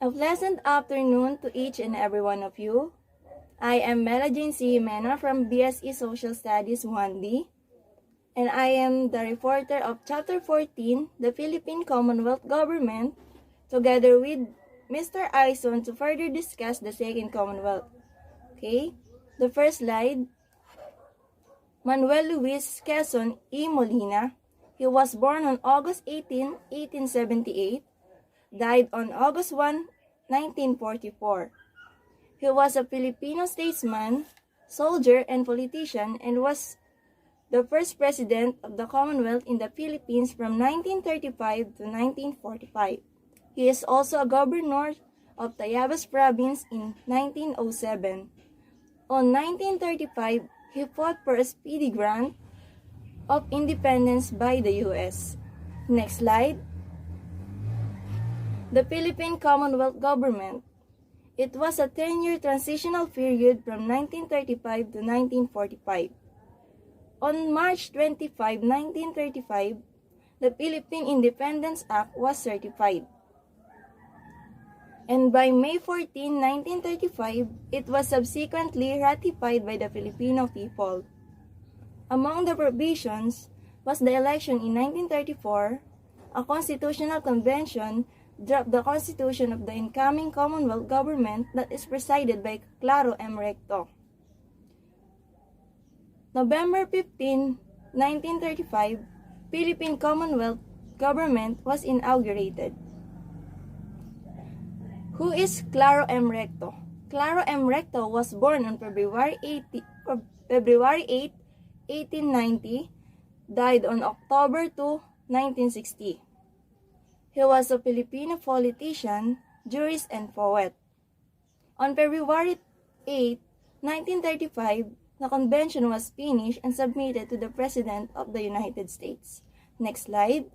A pleasant afternoon to each and every one of you. I am Gimena from BSE Social Studies 1D, and I am the reporter of Chapter 14, the Philippine Commonwealth Government, together with Mr. Ayson to further discuss the Second Commonwealth. Okay, the first slide. Manuel Luis Quezon E. Molina. He was born on August 18, 1878, died on August 1, 1944. He was a Filipino statesman, soldier, and politician, and was the first president of the Commonwealth in the Philippines from 1935 to 1945. He is also a governor of Tayabas Province in 1907. On 1935, he fought for a speedy grant of independence by the U.S. Next slide. The Philippine Commonwealth Government. It was a 10-year transitional period from 1935 to 1945. On March 25, 1935, the Philippine Independence Act was certified. And by May 14, 1935, it was subsequently ratified by the Filipino people. Among the provisions was the election in 1934, a constitutional convention dropped the constitution of the incoming Commonwealth government that is presided by Claro M. Recto. November 15, 1935, Philippine Commonwealth government was inaugurated. Who is Claro M. Recto? Claro M. Recto was born on February 8, 1890, died on October 2, 1960. He was a Filipino politician, jurist, and poet. On February 8, 1935, the convention was finished and submitted to the President of the United States. Next slide.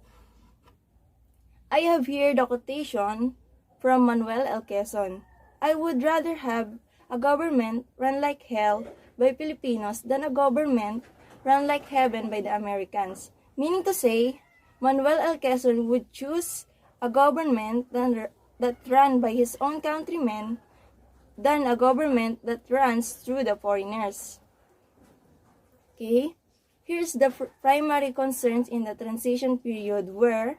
I have here the quotation from Manuel L. Quezon. I would rather have a government run like hell by Filipinos than a government run like heaven by the Americans. Meaning to say, Manuel L. Quezon would choose a government that run by his own countrymen than a government that runs through the foreigners. Okay, here's the primary concerns in the transition period were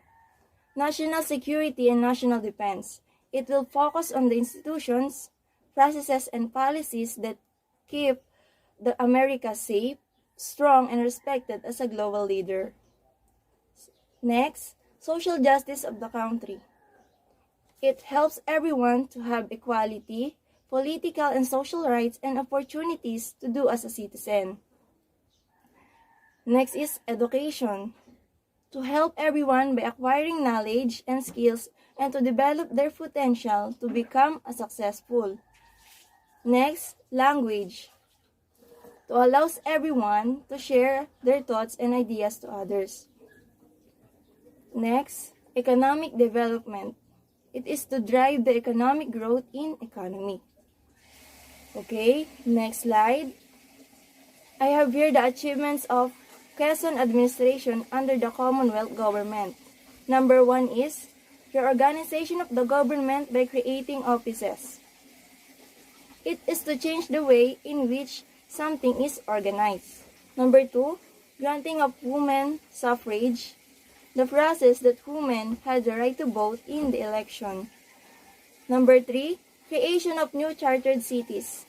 national security and national defense. It will focus on the institutions, processes, and policies that keep the America safe, strong, and respected as a global leader. Next, social justice of the country. It helps everyone to have equality, political and social rights, and opportunities to do as a citizen. Next is education. To help everyone by acquiring knowledge and skills and to develop their potential to become a successful. Next, language. To allow everyone to share their thoughts and ideas to others. Next, economic development. It is to drive the economic growth in economy. Okay, next slide. I have here the achievements of Quezon administration under the Commonwealth government. Number 1 is reorganization of the government by creating offices. It is to change the way in which something is organized. Number 2, granting of women suffrage, the process that women had the right to vote in the election. Number 3, creation of new chartered cities.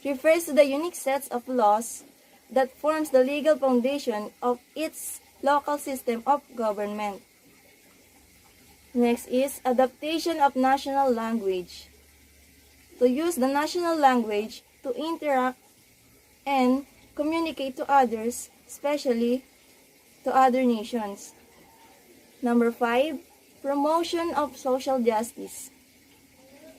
Refers to the unique sets of laws that forms the legal foundation of its local system of government. Next is adaptation of national language. To use the national language to interact and communicate to others, especially to other nations. Number 5, promotion of social justice.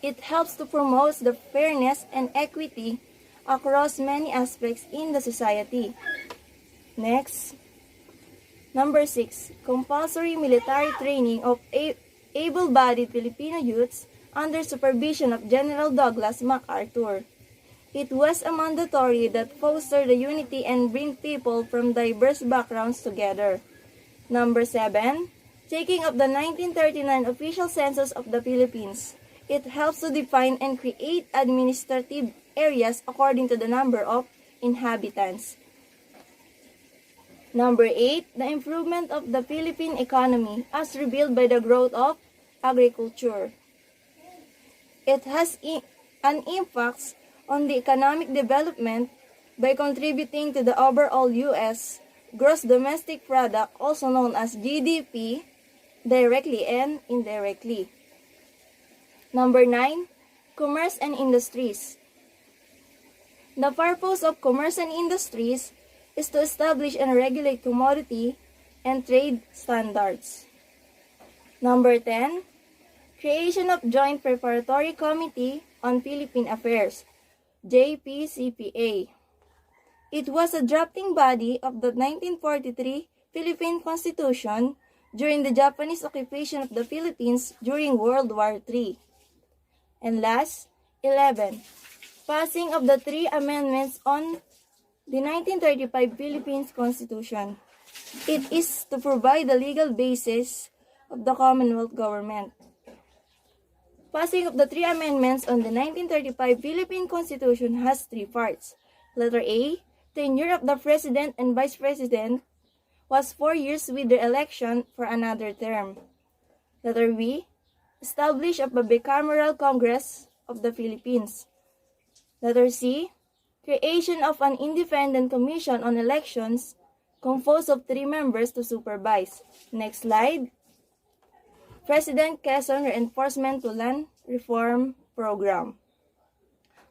It helps to promote the fairness and equity across many aspects in the society. Next, number 6, compulsory military training of able-bodied Filipino youths under supervision of General Douglas MacArthur. It was a mandatory that fostered the unity and bring people from diverse backgrounds together. Number 7, taking of the 1939 official census of the Philippines. It helps to define and create administrative areas according to the number of inhabitants. Number 8, the improvement of the Philippine economy as revealed by the growth of agriculture. It has an impact on the economic development by contributing to the overall U.S. gross domestic product, also known as GDP, directly and indirectly. Number 9, commerce and industries. The purpose of commerce and industries is to establish and regulate commodity and trade standards. Number 10, creation of Joint Preparatory Committee on Philippine Affairs, JPCPA. It was a drafting body of the 1943 Philippine Constitution during the Japanese occupation of the Philippines during World War III. And last, 11, passing of the 3 amendments on the 1935 Philippines Constitution. It is to provide the legal basis of the Commonwealth government. Passing of the 3 amendments on the 1935 Philippine Constitution has 3 parts. Letter A, tenure of the President and Vice President was 4 years with the election for another term. Letter B, establish of a bicameral Congress of the Philippines. Letter C, creation of an independent commission on elections composed of 3 members to supervise. Next slide. President Quezon Reinforcement to Land Reform Program.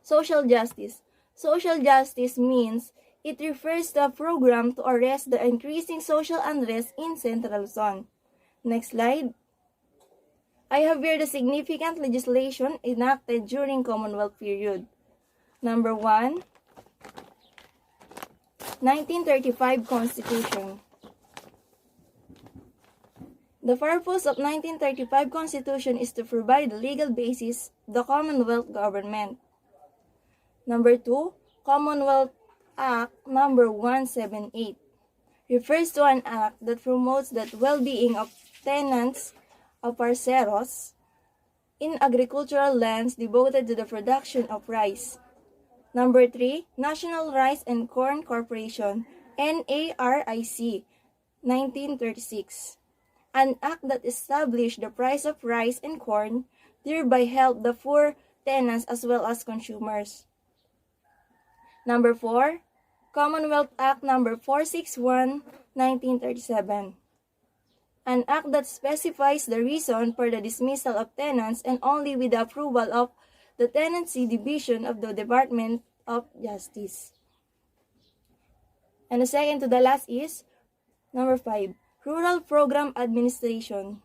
Social justice. Social justice means it refers to a program to arrest the increasing social unrest in Central Luzon. Next slide. I have here the significant legislation enacted during Commonwealth period. Number 1, 1935 Constitution. The purpose of 1935 Constitution is to provide the legal basis of the Commonwealth government. Number 2, Commonwealth Act Number 178 refers to an act that promotes the well-being of tenants of parceros in agricultural lands devoted to the production of rice. Number 3, National Rice and Corn Corporation, NARIC, 1936. An act that established the price of rice and corn, thereby helped the poor tenants as well as consumers. Number 4, Commonwealth Act Number 461, 1937. An act that specifies the reason for the dismissal of tenants and only with the approval of the Tenancy Division of the Department of Justice. And the second to the last is number 5, Rural Program Administration.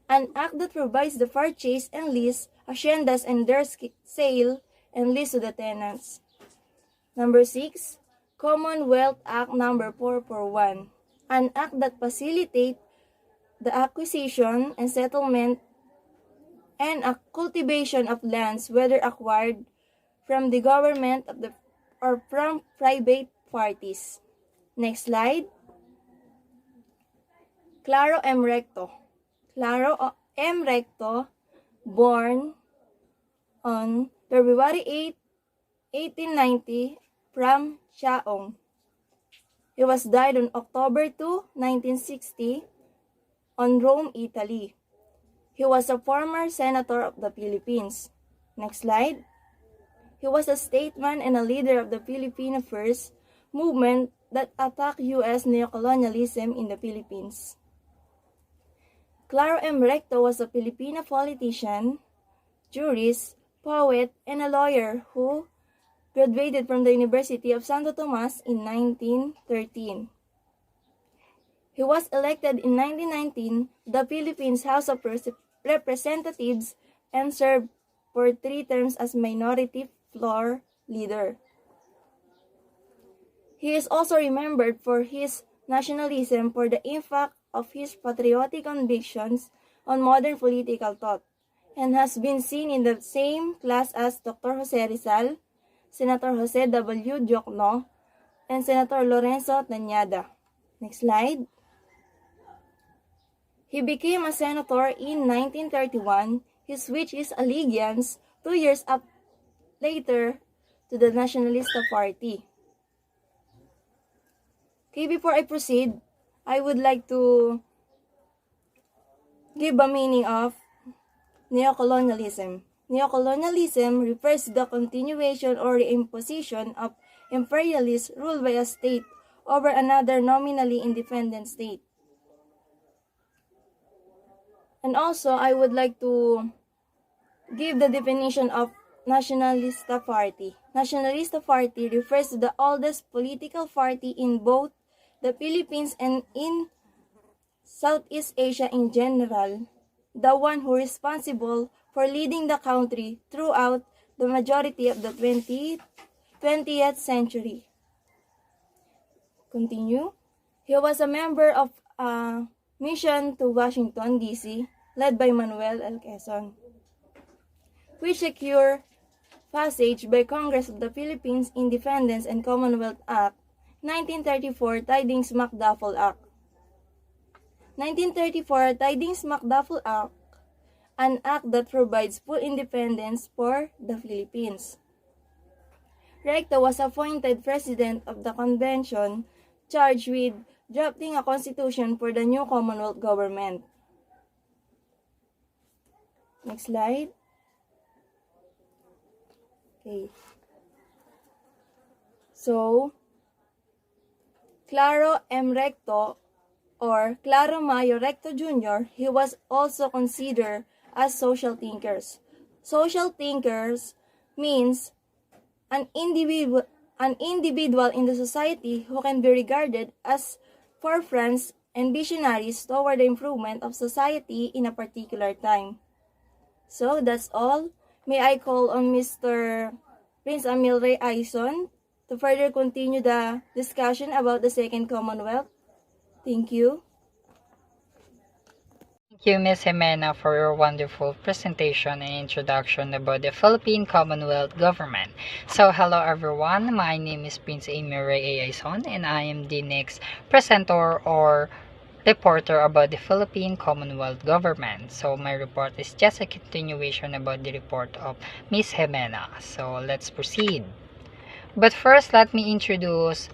An act that provides the purchase and lease, haciendas and their sale and lease to the tenants. Number 6, Commonwealth Act Number 441. An act that facilitates the acquisition and settlement and a cultivation of lands, whether acquired from the government of the or from private parties. Next slide. Claro M. Recto. Claro M. Recto, born on February 8, 1890, from Chaong. He was died on October 2, 1960, on Rome, Italy. He was a former senator of the Philippines. Next slide. He was a statesman and a leader of the Philippine First movement that attacked U.S. neocolonialism in the Philippines. Claro M. Recto was a Filipino politician, jurist, poet, and a lawyer who graduated from the University of Santo Tomas in 1913. He was elected in 1919 to the Philippines House of Representatives and served for 3 terms as minority floor leader. He is also remembered for his nationalism, for the impact of his patriotic convictions on modern political thought, and has been seen in the same class as Dr. Jose Rizal, Senator Jose W. Diokno, and Senator Lorenzo Tañada. Next slide. He became a senator in 1931 he switched his allegiance 2 years later to the Nacionalista Party. Okay, before I proceed, I would like to give a meaning of neocolonialism. Neocolonialism refers to the continuation or reimposition of imperialist rule by a state over another nominally independent state. And also, I would like to give the definition of Nacionalista Party. Nacionalista Party refers to the oldest political party in both the Philippines and in Southeast Asia in general, the one who is responsible for leading the country throughout the majority of the 20th century. Continue. He was a member of a mission to Washington, D.C., led by Manuel L. Quezon, which secured passage by Congress of the Philippines Independence and Commonwealth Act, 1934 Tidings-McDuffie Act. 1934 Tidings-McDuffie Act, an act that provides full independence for the Philippines. Recto was appointed president of the convention, charged with drafting a constitution for the new Commonwealth government. Next slide. Okay. So, Claro M. Recto or Claro Mayo Recto Jr., he was also considered as social thinkers. Social thinkers means an individual in the society who can be regarded as forefronts and visionaries toward the improvement of society in a particular time. So that's all. May I call on Mr. Prince Amil Ray Ayson to further continue the discussion about the Second Commonwealth. Thank you. Thank you, Ms. Gimena, for your wonderful presentation and introduction about the Philippine Commonwealth Government. So, hello everyone. My name is Prince Amir Ray Ayson, and I am the next presenter or reporter about the Philippine Commonwealth Government. So, my report is just a continuation about the report of Ms. Gimena. So, let's proceed. But first, let me introduce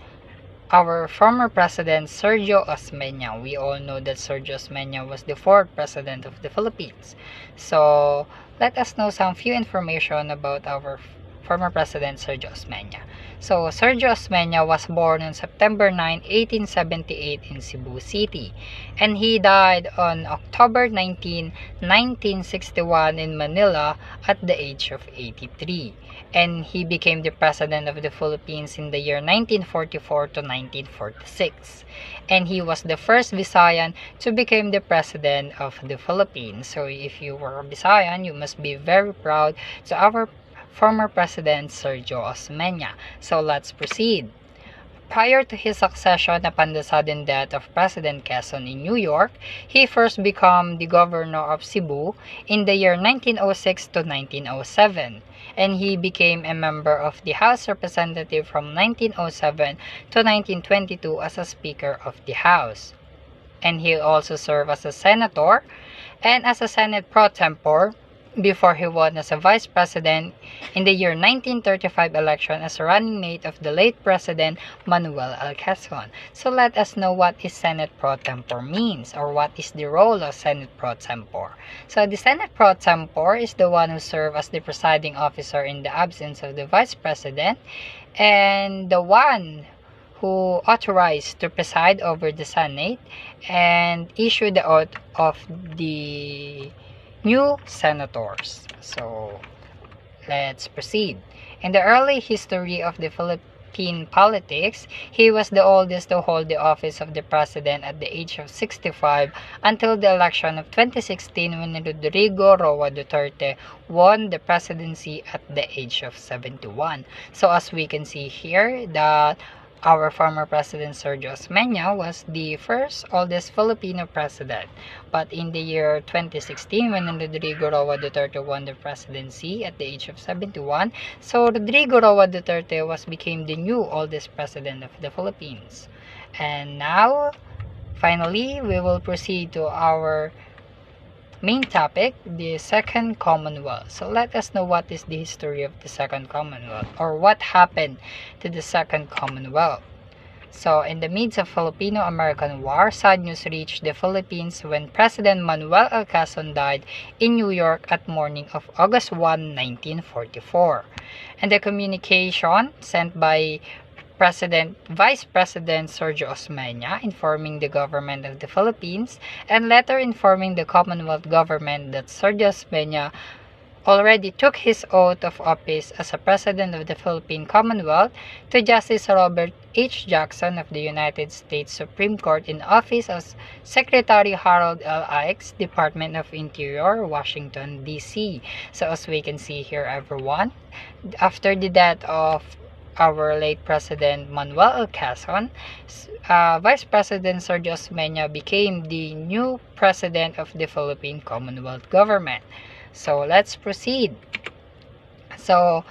our former president, Sergio Osmeña. We all know that Sergio Osmeña was the fourth president of the Philippines. So, let us know some few information about our former president, Sergio Osmeña. So, Sergio Osmeña was born on September 9, 1878 in Cebu City, and he died on October 19, 1961 in Manila at the age of 83. And he became the president of the Philippines in the year 1944 to 1946. And he was the first Visayan to become the president of the Philippines. So if you were a Visayan, you must be very proud to our former president Sergio Osmeña. So let's proceed. Prior to his succession upon the sudden death of President Quezon in New York, he first became the governor of Cebu in the year 1906 to 1907, and he became a member of the House Representative from 1907 to 1922 as a Speaker of the House. And he also served as a senator and as a Senate pro tempore before he won as a vice president in the year 1935 election as a running mate of the late President Manuel L. Quezon. So let us know what is Senate pro tempore means, or what is the role of Senate pro tempore. So the Senate pro tempore is the one who serves as the presiding officer in the absence of the vice president, and the one who authorized to preside over the Senate and issue the oath of the new senators. So, let's proceed. In the early history of the Philippine politics, he was the oldest to hold the office of the president at the age of 65 until the election of 2016 when Rodrigo Roa Duterte won the presidency at the age of 71. So, as we can see here, that our former president Sergio Osmeña was the first oldest Filipino president. But in the year 2016, when Rodrigo Roa Duterte won the presidency at the age of 71, so Rodrigo Roa Duterte became the new oldest president of the Philippines. And now, finally, we will proceed to our main topic, the Second Commonwealth. So let us know what is the history of the Second Commonwealth, or what happened to the Second Commonwealth. So, in the midst of Filipino-American War, sad news reached the Philippines when President Manuel L. Quezon died in New York at morning of August 1, 1944. And the communication sent by Vice President Sergio Osmeña informing the government of the Philippines, and letter informing the Commonwealth government that Sergio Osmeña already took his oath of office as a President of the Philippine Commonwealth to Justice Robert H. Jackson of the United States Supreme Court in office as Secretary Harold L. Ikes, Department of Interior, Washington, D.C. So as we can see here, everyone, after the death of our late President Manuel L. Quezon, Vice President Sergio Osmeña became the new President of the Philippine Commonwealth Government. So let's proceed. So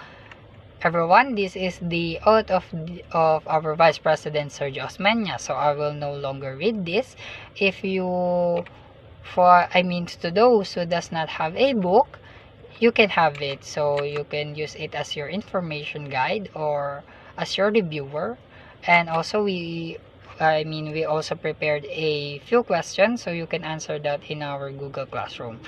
everyone, this is the oath of our Vice President Sergio Osmeña. So I will no longer read this. If you, to those who does not have a book, you can have it. So you can use it as your information guide or as your reviewer. And also we also prepared a few questions, so you can answer that in our Google Classroom.